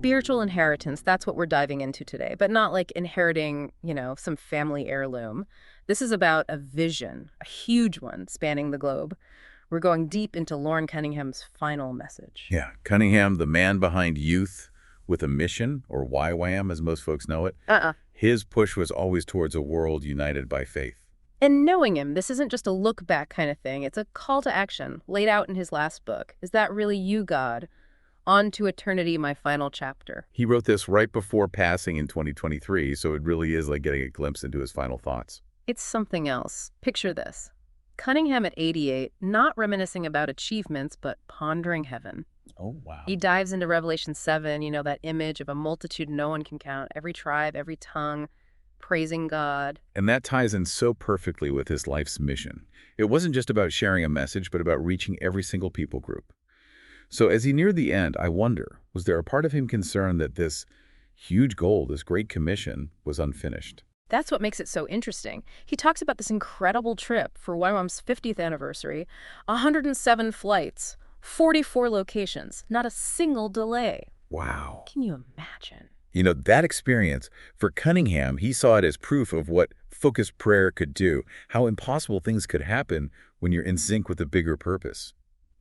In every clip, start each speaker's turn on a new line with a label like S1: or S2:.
S1: spiritual inheritance, that's what we're diving into today, but not like inheriting, some family heirloom. This is about a vision, a huge one spanning the globe. We're going deep into Loren Cunningham's final message.
S2: Yeah, Cunningham, the man behind Youth with a Mission, or YWAM as most folks know it, his push was always towards a world united by faith.
S1: And knowing him, this isn't just a look back kind of thing. It's a call to action laid out in his last book. Is that really you, God? On to eternity, my final chapter.
S2: He wrote this right before passing in 2023, so it really is like getting a glimpse into his final thoughts.
S1: It's something else. Picture this. Cunningham at 88, not reminiscing about achievements, but pondering heaven.
S2: Oh, wow.
S1: He dives into Revelation 7, that image of a multitude no one can count, every tribe, every tongue, praising God.
S2: And that ties in so perfectly with his life's mission. It wasn't just about sharing a message, but about reaching every single people group. So as he neared the end, I wonder, was there a part of him concerned that this huge goal, this great commission, was unfinished?
S1: That's what makes it so interesting. He talks about this incredible trip for YWAM's 50th anniversary, 107 flights, 44 locations, not a single delay.
S2: Wow.
S1: Can you imagine?
S2: That experience, for Cunningham, he saw it as proof of what focused prayer could do, how impossible things could happen when you're in sync with a bigger purpose.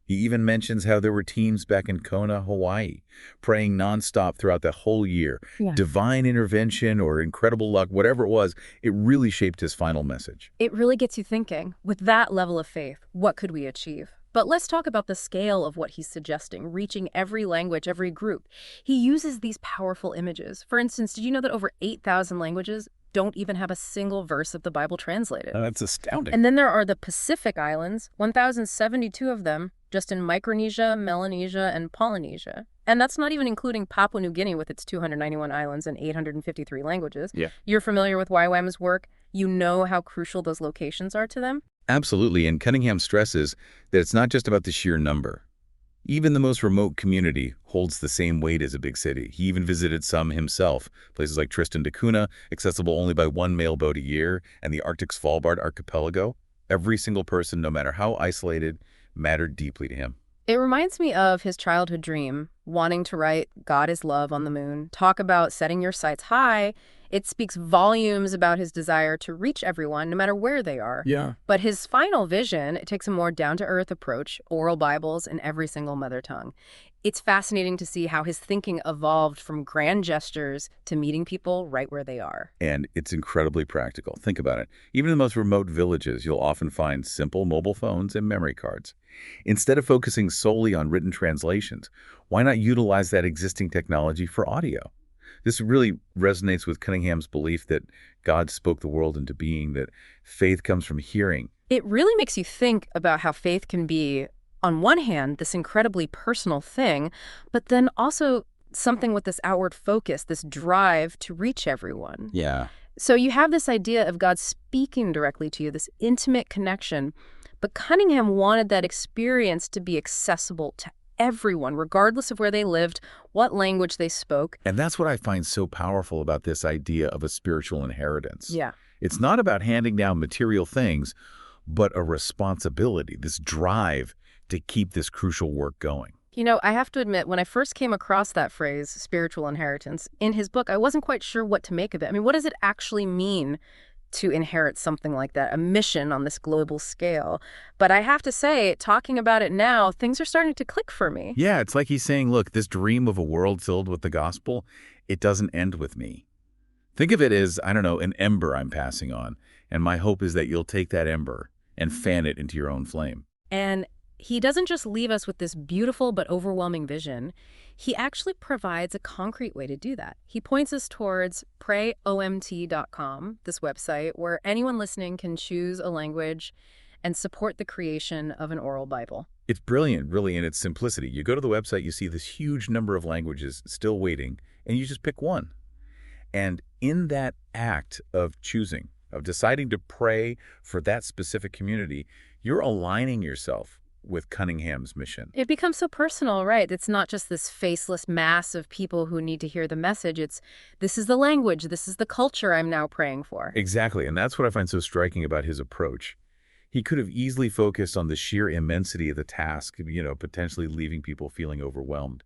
S2: He even mentions how there were teams back in Kona, Hawaii, praying nonstop throughout the whole year.
S1: Yeah.
S2: Divine intervention or incredible luck, whatever it was, it really shaped his final message.
S1: It really gets you thinking, with that level of faith, what could we achieve? But let's talk about the scale of what he's suggesting, reaching every language, every group. He uses these powerful images. For instance, did you know that over 8,000 languages don't even have a single verse of the Bible translated?
S2: That's astounding.
S1: And then there are the Pacific Islands, 1,072 of them, just in Micronesia, Melanesia, and Polynesia. And that's not even including Papua New Guinea with its 291 islands and 853 languages.
S2: Yeah.
S1: You're familiar with YWAM's work. You know how crucial those locations are to them.
S2: Absolutely, and Cunningham stresses that it's not just about the sheer number. Even the most remote community holds the same weight as a big city. He even visited some himself, places like Tristan da Cunha, accessible only by one mail boat a year, and the Arctic Svalbard archipelago. Every single person, no matter how isolated, mattered deeply to him.
S1: It reminds me of his childhood dream, wanting to write God is Love on the moon, talk about setting your sights high. It speaks volumes about his desire to reach everyone, no matter where they are.
S2: Yeah.
S1: But his final vision, it takes a more down-to-earth approach, oral Bibles in every single mother tongue. It's fascinating to see how his thinking evolved from grand gestures to meeting people right where they are.
S2: And it's incredibly practical. Think about it. Even in the most remote villages, you'll often find simple mobile phones and memory cards. Instead of focusing solely on written translations, why not utilize that existing technology for audio? This really resonates with Cunningham's belief that God spoke the world into being, that faith comes from hearing.
S1: It really makes you think about how faith can be, on one hand, this incredibly personal thing, but then also something with this outward focus, this drive to reach everyone.
S2: Yeah.
S1: So you have this idea of God speaking directly to you, this intimate connection, but Cunningham wanted that experience to be accessible to everyone, regardless of where they lived, what language they spoke.
S2: And that's what I find so powerful about this idea of a spiritual inheritance.
S1: Yeah.
S2: It's not about handing down material things, but a responsibility, this drive to keep this crucial work going.
S1: I have to admit, when I first came across that phrase, spiritual inheritance, in his book, I wasn't quite sure what to make of it. I mean, what does it actually mean to inherit something like that, a mission on this global scale? But I have to say, talking about it now, things are starting to click for me.
S2: Yeah, it's like he's saying, look, this dream of a world filled with the gospel, it doesn't end with me. Think of it as, an ember I'm passing on, and my hope is that you'll take that ember and fan it into your own flame.
S1: And he doesn't just leave us with this beautiful but overwhelming vision. He actually provides a concrete way to do that. He points us towards prayomt.com, this website where anyone listening can choose a language and support the creation of an oral Bible.
S2: It's brilliant, really, in its simplicity. You go to the website, you see this huge number of languages still waiting, and you just pick one. And in that act of choosing, of deciding to pray for that specific community, you're aligning yourself with Cunningham's mission.
S1: It becomes so personal, right? It's not just this faceless mass of people who need to hear the message. This is the language, this is the culture I'm now praying for.
S2: Exactly, and that's what I find so striking about his approach. He could have easily focused on the sheer immensity of the task, potentially leaving people feeling overwhelmed.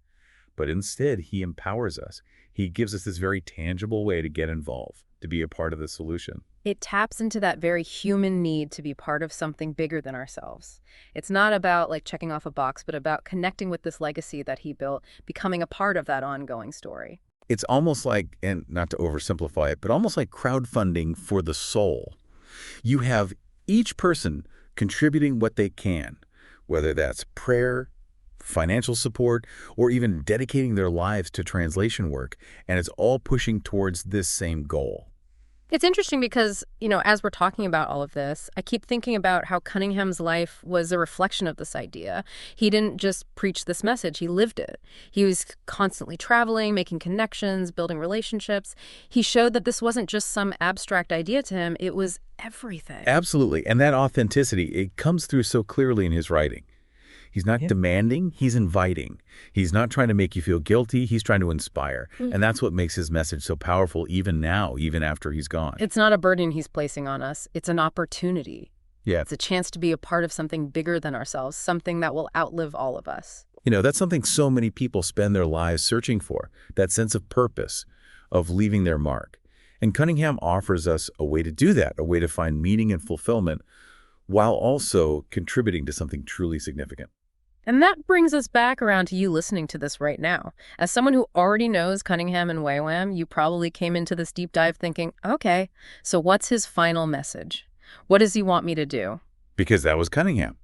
S2: but instead he empowers us. He gives us this very tangible way to get involved, to be a part of the solution.
S1: It taps into that very human need to be part of something bigger than ourselves. It's not about like checking off a box, but about connecting with this legacy that he built, becoming a part of that ongoing story.
S2: It's almost like, and not to oversimplify it, but almost like crowdfunding for the soul. You have each person contributing what they can, whether that's prayer, financial support, or even dedicating their lives to translation work, and it's all pushing towards this same goal.
S1: It's interesting because, as we're talking about all of this, I keep thinking about how Cunningham's life was a reflection of this idea. He didn't just preach this message, he lived it. He was constantly traveling, making connections, building relationships. He showed that this wasn't just some abstract idea to him, it was everything.
S2: Absolutely, and that authenticity, it comes through so clearly in his writing. He's not demanding, he's inviting. He's not trying to make you feel guilty, he's trying to inspire. And that's what makes his message so powerful even now, even after he's gone.
S1: It's not a burden he's placing on us, it's an opportunity.
S2: Yeah.
S1: It's a chance to be a part of something bigger than ourselves, something that will outlive all of us.
S2: That's something so many people spend their lives searching for, that sense of purpose, of leaving their mark. And Cunningham offers us a way to do that, a way to find meaning and fulfillment while also contributing to something truly significant.
S1: And that brings us back around to you listening to this right now. As someone who already knows Cunningham and Wham, you probably came into this deep dive thinking, okay, so what's his final message? What does he want me to do?
S2: Because that was Cunningham,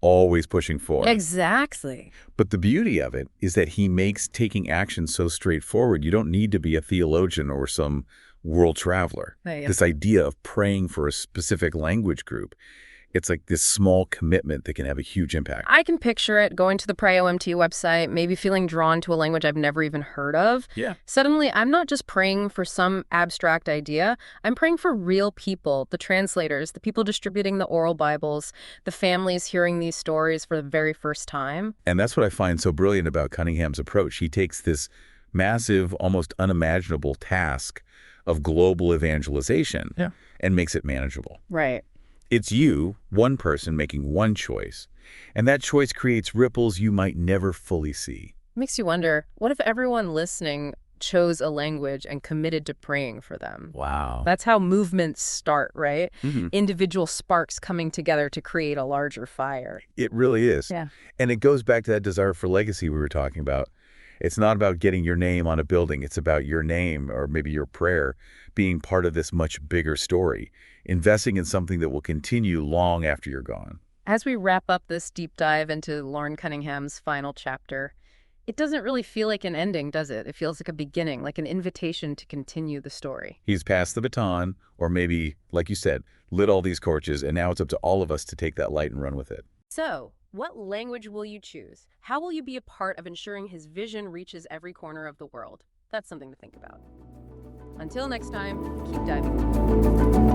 S2: always pushing forward.
S1: Exactly.
S2: But the beauty of it is that he makes taking action so straightforward. You don't need to be a theologian or some world traveler.
S1: Right.
S2: This idea of praying for a specific language group, it's like this small commitment that can have a huge impact.
S1: I can picture it, going to the Pray OMT website, maybe feeling drawn to a language I've never even heard of.
S2: Yeah.
S1: Suddenly, I'm not just praying for some abstract idea. I'm praying for real people, the translators, the people distributing the oral Bibles, the families hearing these stories for the very first time.
S2: And that's what I find so brilliant about Cunningham's approach. He takes this massive, almost unimaginable task of global evangelization and makes it manageable.
S1: Right.
S2: It's you, one person, making one choice, and that choice creates ripples you might never fully see.
S1: Makes you wonder, what if everyone listening chose a language and committed to praying for them?
S2: Wow.
S1: That's how movements start, right? Individual sparks coming together to create a larger fire.
S2: It really is.
S1: Yeah.
S2: And it goes back to that desire for legacy we were talking about. It's not about getting your name on a building. It's about your name, or maybe your prayer, being part of this much bigger story, investing in something that will continue long after you're gone.
S1: As we wrap up this deep dive into Loren Cunningham's final chapter, it doesn't really feel like an ending, does it? It feels like a beginning, like an invitation to continue the story.
S2: He's passed the baton, or maybe, like you said, lit all these torches, and now it's up to all of us to take that light and run with it.
S1: So, what language will you choose? How will you be a part of ensuring his vision reaches every corner of the world? That's something to think about. Until next time, keep diving.